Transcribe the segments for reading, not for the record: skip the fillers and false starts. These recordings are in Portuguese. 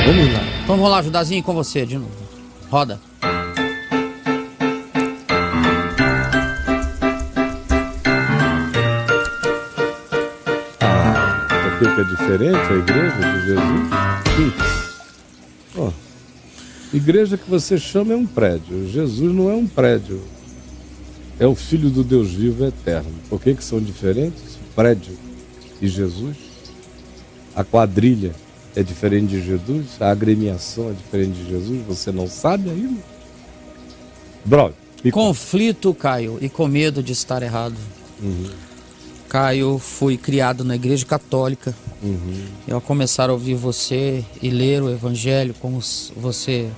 Vamos lá. Então vamos lá, Judazinho, com você de novo. Roda. Por que é diferente a igreja de Jesus? Ó, igreja que você chama é um prédio. Jesus não é um prédio. É o Filho do Deus vivo eterno. Por que são diferentes? O prédio e Jesus. A quadrilha é diferente de Jesus. A agremiação é diferente de Jesus. Você não sabe ainda? Brother. Conflito, Caio, e com medo de estar errado. Caio, fui criado na igreja católica. Eu, ao começar a ouvir você e ler o evangelho, como você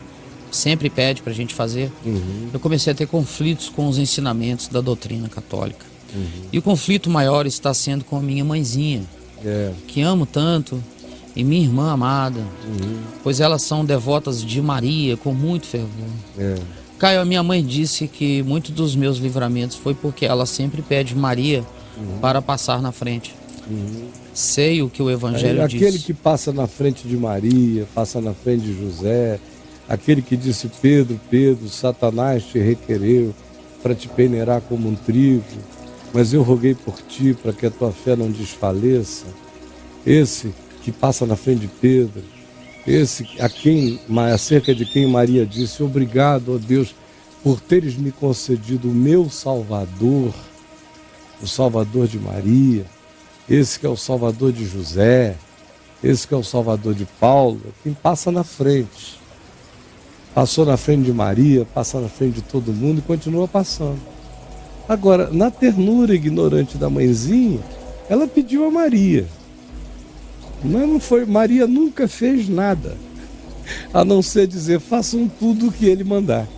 sempre pede pra gente fazer, eu comecei a ter conflitos com os ensinamentos da doutrina católica. E o conflito maior está sendo com a minha mãezinha, que amo tanto, e minha irmã amada, pois elas são devotas de Maria com muito fervor. Caio, a minha mãe disse que muitos dos meus livramentos foi porque ela sempre pede Maria para passar na frente. Sei o que o evangelho diz. Aquele que passa na frente de Maria, passa na frente de José, aquele que disse: Pedro, Pedro, Satanás te requereu para te peneirar como um trigo, mas eu roguei por ti para que a tua fé não desfaleça. Esse que passa na frente de Pedro, esse acerca de quem Maria disse: obrigado, ó Deus, por teres me concedido o meu Salvador, o Salvador de Maria, esse que é o Salvador de José, esse que é o Salvador de Paulo. Quem passa na frente. Passou na frente de Maria, passa na frente de todo mundo e continua passando. Agora, na ternura ignorante da mãezinha, ela pediu a Maria. Mas não foi, Maria nunca fez nada, a não ser dizer: façam tudo o que ele mandar.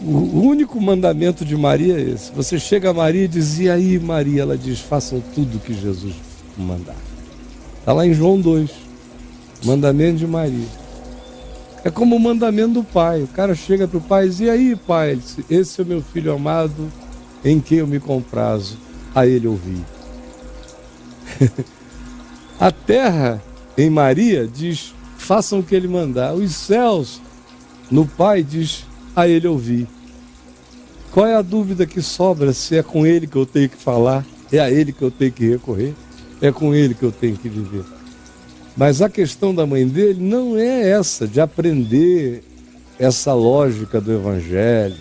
O único mandamento de Maria é esse. Você chega a Maria e diz: e aí, Maria? Ela diz: façam tudo o que Jesus mandar. Está lá em João 2, mandamento de Maria. É como o mandamento do pai. O cara chega para o pai e diz: e aí, pai? Ele diz: esse é o meu filho amado, em quem eu me comprazo, a ele ouvi. A terra em Maria diz: façam o que ele mandar. Os céus no pai diz: a ele ouvi. Qual é a dúvida que sobra? Se é com ele que eu tenho que falar, é a ele que eu tenho que recorrer, é com ele que eu tenho que viver. Mas a questão da mãe dele não é essa, de aprender essa lógica do evangelho.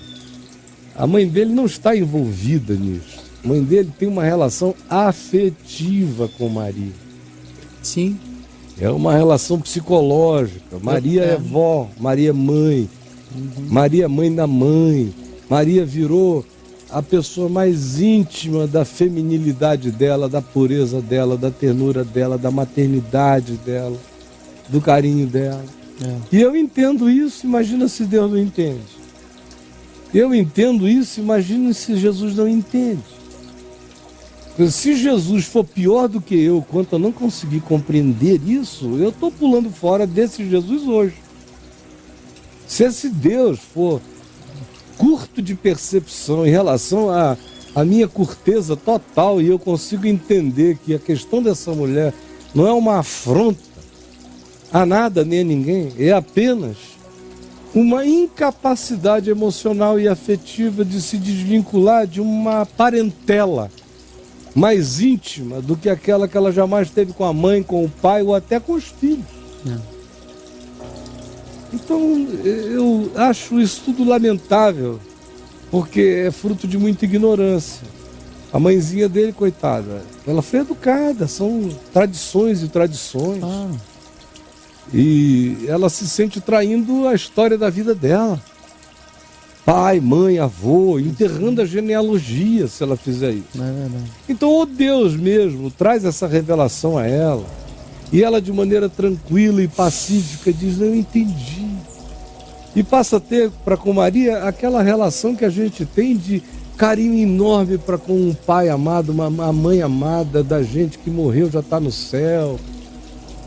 A mãe dele não está envolvida nisso. A mãe dele tem uma relação afetiva com Maria. Sim. É uma relação psicológica. Maria é vó, Maria é mãe. Maria é mãe da mãe. Maria virou a pessoa mais íntima da feminilidade dela, da pureza dela, da ternura dela, da maternidade dela, do carinho dela. E eu entendo isso, imagina se Deus não entende. Eu entendo isso, imagina se Jesus não entende. Se Jesus for pior do que eu, quanto a não conseguir compreender isso, eu estou pulando fora desse Jesus hoje. Se esse Deus for curto de percepção em relação à minha curteza total, e eu consigo entender que a questão dessa mulher não é uma afronta a nada nem a ninguém, é apenas uma incapacidade emocional e afetiva de se desvincular de uma parentela mais íntima do que aquela que ela jamais teve com a mãe, com o pai ou até com os filhos. Então, eu acho isso tudo lamentável, porque é fruto de muita ignorância. A mãezinha dele, coitada, ela foi educada, são tradições e tradições. E ela se sente traindo a história da vida dela. Pai, mãe, avô, enterrando a genealogia, se ela fizer isso. Então, o Deus mesmo traz essa revelação a ela. E ela, de maneira tranquila e pacífica, diz: eu entendi. E passa a ter para com Maria aquela relação que a gente tem de carinho enorme para com um pai amado, uma mãe amada da gente que morreu, já está no céu.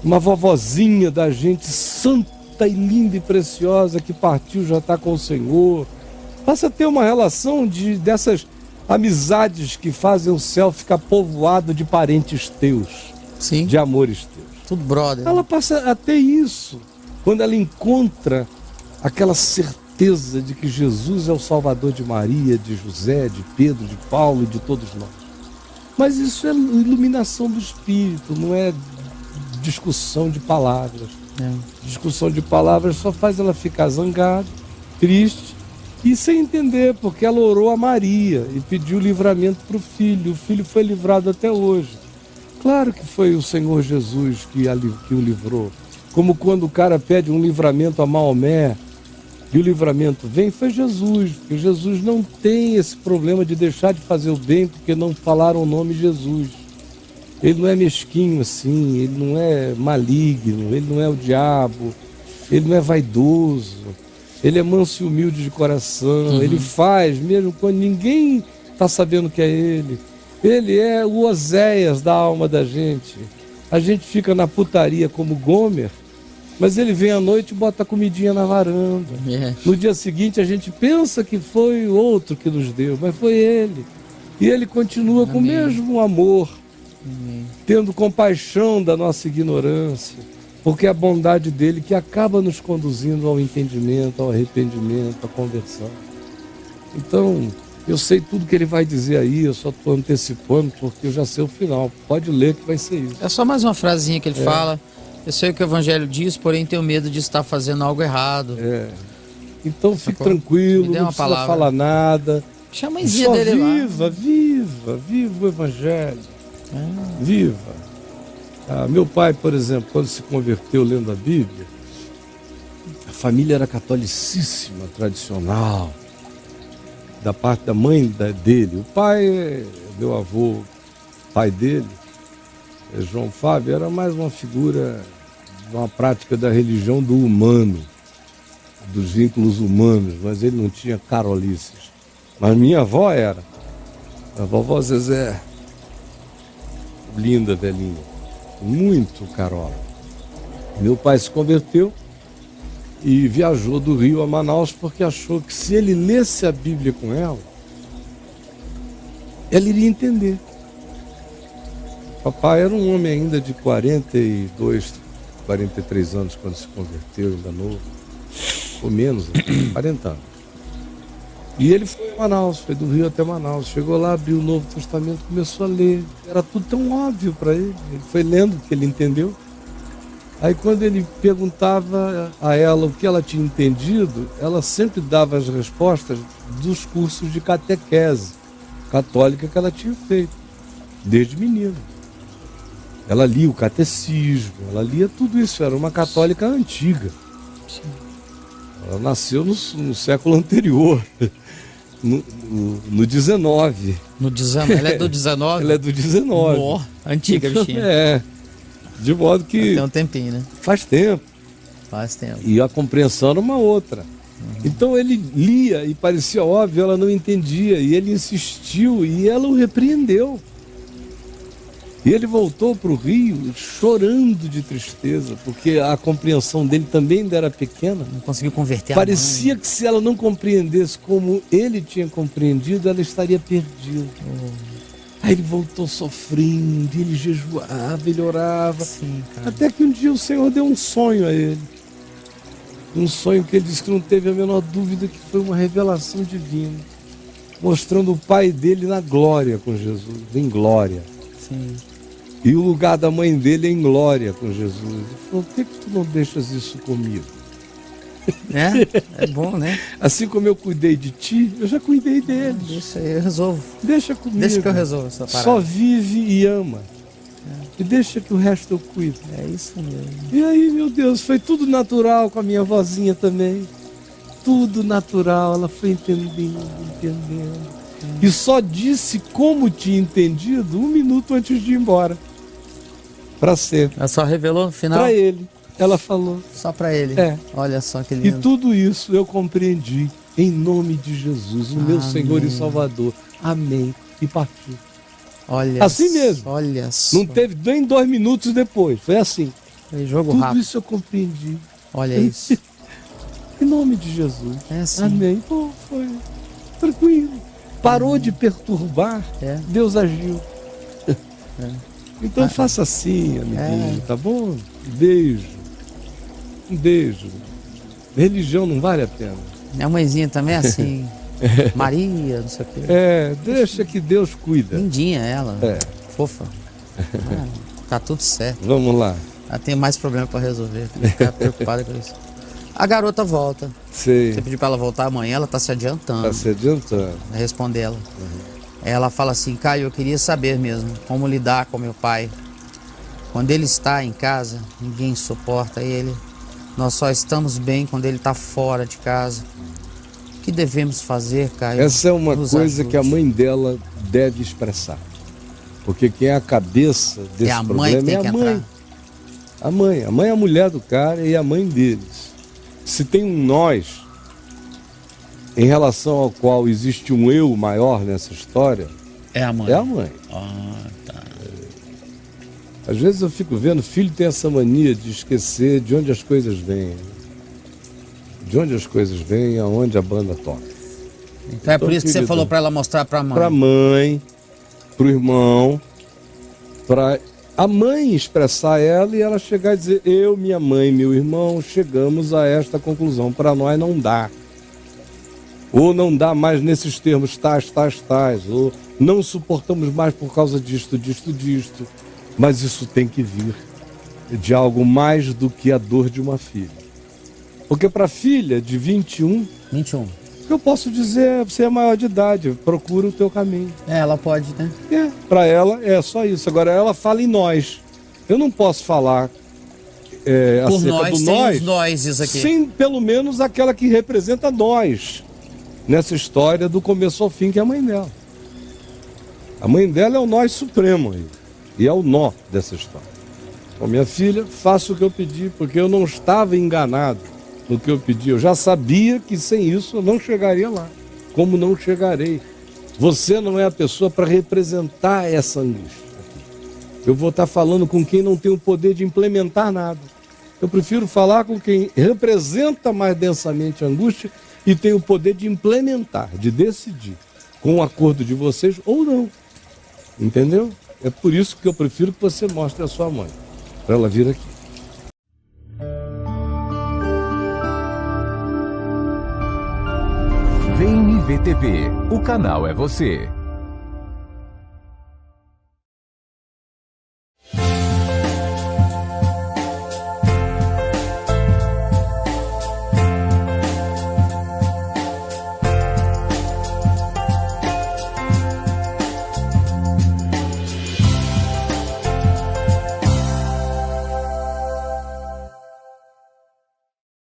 Uma vovozinha da gente santa e linda e preciosa que partiu, já está com o Senhor. Passa a ter uma relação dessas amizades que fazem o céu ficar povoado de parentes teus, de amores teus. Tudo brother. Ela passa a ter isso. Quando ela encontra aquela certeza de que Jesus é o Salvador de Maria, de José, de Pedro, de Paulo e de todos nós. Mas isso é iluminação do Espírito, não é discussão de palavras. Discussão de palavras só faz ela ficar zangada, triste e sem entender, porque ela orou a Maria e pediu livramento para o filho. O filho foi livrado até hoje. Claro que foi o Senhor Jesus que o livrou. Como quando o cara pede um livramento a Maomé e o livramento vem, foi Jesus. Porque Jesus não tem esse problema de deixar de fazer o bem porque não falaram o nome Jesus. Ele não é mesquinho assim, ele não é maligno, ele não é o diabo, ele não é vaidoso, ele é manso e humilde de coração, ele faz mesmo quando ninguém está sabendo que é ele. Ele é o Oséias da alma da gente. A gente fica na putaria como Gomer, mas ele vem à noite e bota a comidinha na varanda. No dia seguinte a gente pensa que foi outro que nos deu, mas foi ele. E ele continua com o mesmo amor, tendo compaixão da nossa ignorância, porque é a bondade dele que acaba nos conduzindo ao entendimento, ao arrependimento, à conversão. Então, eu sei tudo que ele vai dizer aí, eu só estou antecipando porque eu já sei o final. Pode ler que vai ser isso. É só mais uma frasinha que ele fala. Eu sei o que o Evangelho diz, porém tenho medo de estar fazendo algo errado. Então fique tranquilo, não precisa falar nada. Chama a mãezinha dele lá. Viva o Evangelho. Viva. Meu pai, por exemplo, quando se converteu lendo a Bíblia, a família era catolicíssima, tradicional, da parte da mãe dele. O pai, meu avô, pai dele, João Fábio, era mais uma figura, uma prática da religião do humano, dos vínculos humanos, mas ele não tinha carolices. Mas minha avó era, a vovó Zezé, linda velhinha, muito carola. Meu pai se converteu e viajou do Rio a Manaus porque achou que se ele lesse a Bíblia com ela iria entender. Papai era um homem ainda de 42, 43 anos quando se converteu, ainda novo, ou menos, 40 anos. E ele foi a Manaus, foi do Rio até Manaus, chegou lá, abriu o Novo Testamento, começou a ler. Era tudo tão óbvio para ele, ele foi lendo o que ele entendeu. Aí quando ele perguntava a ela o que ela tinha entendido, ela sempre dava as respostas dos cursos de catequese católica que ela tinha feito, desde menina. Ela lia o catecismo, ela lia tudo isso, era uma católica antiga. Ela nasceu no século anterior, no 19. No 19? Ela é do 19? Ela é do 19. Oh, antiga, bichinha. De modo que... Tem um tempinho, né? Faz tempo. Faz tempo. E a compreensão era uma outra. Então ele lia e parecia óbvio, ela não entendia. E ele insistiu e ela o repreendeu. E ele voltou para o Rio chorando de tristeza, porque a compreensão dele também ainda era pequena. Não conseguiu converter a Parecia mãe. que se ela não compreendesse como ele tinha compreendido, ela estaria perdida. Aí ele voltou sofrendo, ele jejuava, ele orava. Sim, cara. Até que um dia o Senhor deu um sonho a ele. Um sonho que ele disse que não teve a menor dúvida que foi uma revelação divina. Mostrando o pai dele na glória com Jesus, em glória. Sim. E o lugar da mãe dele é em glória com Jesus. Ele falou, por que tu não deixas isso comigo? É bom, né? Assim como eu cuidei de ti, eu já cuidei dele. Deixa aí, eu resolvo. Deixa comigo. Deixa que eu resolvo essa parada. Só vive e ama. E deixa que o resto eu cuido. É isso mesmo. E aí, meu Deus, foi tudo natural com a minha vozinha também. Tudo natural, ela foi entendendo. E só disse como tinha entendido 1 minuto antes de ir embora. Para ser. Ela só revelou no final? Para ele. Ela falou. Só para ele? Olha só que lindo. E tudo isso eu compreendi em nome de Jesus, o meu Senhor e Salvador. Amém. E partiu. Olha assim mesmo. Olha só. Não teve nem 2 minutos depois. Foi assim. Foi jogo tudo rápido. Isso eu compreendi. Olha isso. Em nome de Jesus. É assim. Amém. Pô, foi tranquilo. Parou de perturbar. Deus agiu. Então faça assim, amiguinho, tá bom? Beijo. Um beijo. Religião não vale a pena. Minha mãezinha também é assim. Maria, não sei o quê. Deixa que Deus cuida. Lindinha ela. Fofa. Tá tudo certo. Vamos lá. Ela tem mais problema pra resolver. Tem que ficar preocupada com isso. A garota volta. Sei. Você pediu pra ela voltar amanhã, ela tá se adiantando. Tá se adiantando. Vai responder ela. Ela fala assim: Caio, eu queria saber mesmo como lidar com meu pai. Quando ele está em casa, ninguém suporta ele. Nós só estamos bem quando ele está fora de casa. O que devemos fazer, Caio? Essa é uma Nos coisa ajude. que a mãe dela deve expressar. Porque quem é a cabeça desse a problema mãe que tem é que a mãe. entrar. A mãe é a mulher do cara e a mãe deles. Se tem um nós, em relação ao qual existe um eu maior nessa história, É a mãe. é a mãe. Tá. Às vezes eu fico vendo, filho tem essa mania de esquecer de onde as coisas vêm. De onde as coisas vêm e aonde a banda toca. Então é por isso que você falou para ela mostrar para a mãe. Para a mãe, para o irmão, para a mãe expressar ela e ela chegar e dizer: eu, minha mãe, meu irmão, chegamos a esta conclusão. Para nós não dá. Ou não dá mais nesses termos tais. Ou não suportamos mais por causa disto. Mas isso tem que vir de algo mais do que a dor de uma filha. Porque para a filha de 21, o que eu posso dizer é: você é maior de idade, procura o teu caminho. Ela pode, né? Para ela é só isso. Agora ela fala em nós. Eu não posso falar Por acerca nós, do tem nós, os nós aqui. sem pelo menos aquela que representa nós nessa história do começo ao fim, que é a mãe dela. A mãe dela é o nós supremo aí, e é o nó dessa história. Então, minha filha, faça o que eu pedi, porque eu não estava enganado no que eu pedi. Eu já sabia que sem isso eu não chegaria lá, como não chegarei. Você não é a pessoa para representar essa angústia. Eu vou estar falando com quem não tem o poder de implementar nada. Eu prefiro falar com quem representa mais densamente a angústia e tem o poder de implementar, de decidir, com o acordo de vocês ou não. Entendeu? É por isso que eu prefiro que você mostre a sua mãe, para ela vir aqui. Vem me ver TV, o canal é você.